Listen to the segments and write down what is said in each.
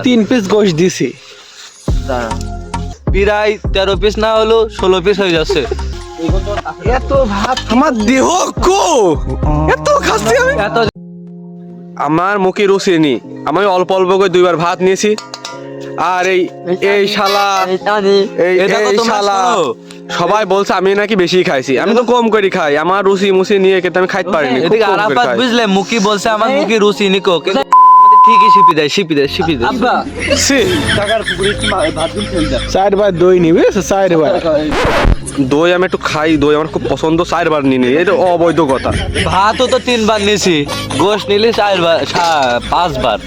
3 piece গোশ দিছি, প্রায় 13 পিস না হলো 16 পিস হয়ে যাচ্ছে। এত ভাত আমার দেহ কো এত খাচ্ছি আমি। এত আমার মুখে রুচি নেই, আমি অল্প অল্প করে 2বার ভাত নিয়েছি। আর এই শালা এটা তো এই তোমরা শালা শোনো। সবাই বলছে আমি নাকি বেশি খাইছি, আমি তো কম করে খাই। আমার রুচি মুচি নিয়ে কিন্তু আমি খাইতে পারিনি, খুব এদিকে কম করে আরাফাত খাই। বুঝলে মুখি বলছে আমার মুখি রুচি নিকো, কিন্তু ঠিকই শিপি দেয়। ছি, টাকার পুকুরে ভাত দিন ফেল যা 4বার দই নিবি, 4বার দই আমি একটু খাই, দই আমার খুব পছন্দ। 4বার নিয়ে নেই, এটা অবৈধ কথা। ভাতও তো 3 বার নিছি, গোশ নিলি 4 বার 5 বার,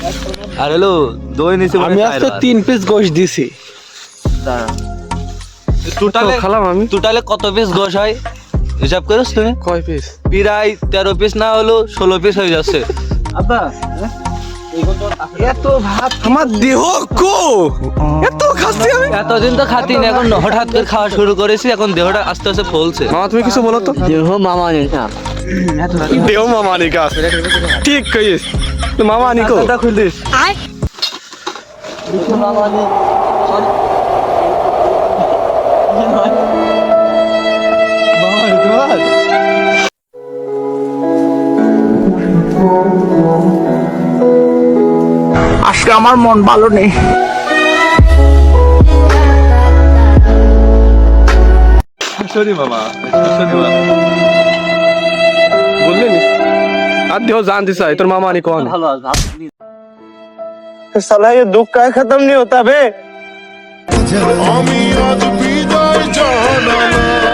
আর হলো দই নিছি আমি আজকে 3 পিস গোশ দিছি। টোটালে খালাম আমি। টোটালে কত পিস গোশ হয় হিসাব করিস তুমি? কয় পিস? প্রায় 13 পিস না হলো 16 পিস হয়ে যাচ্ছে। আব্বা এত ভাত আমার দেহ কো এত খাচ্ছি আমি। এতদিন তো খাতি না, এখন হঠাৎ করে খাওয়া শুরু করেছি, এখন দেহটা আস্তে আস্তে ফলছে। মামা তুমি কিছু বলো তো। দেহ মামা নেই না, দেও মামা নিকা, ঠিক কইস তো মামা নিকো। খুলিস আজকে আমার মন ভালো নেই। বললি নি আর দেহ জানতে চাই তোর মামা নি কোন। साला ये दुख का खत्म नहीं होता बे। আমি আজ বিদায় জানালাম।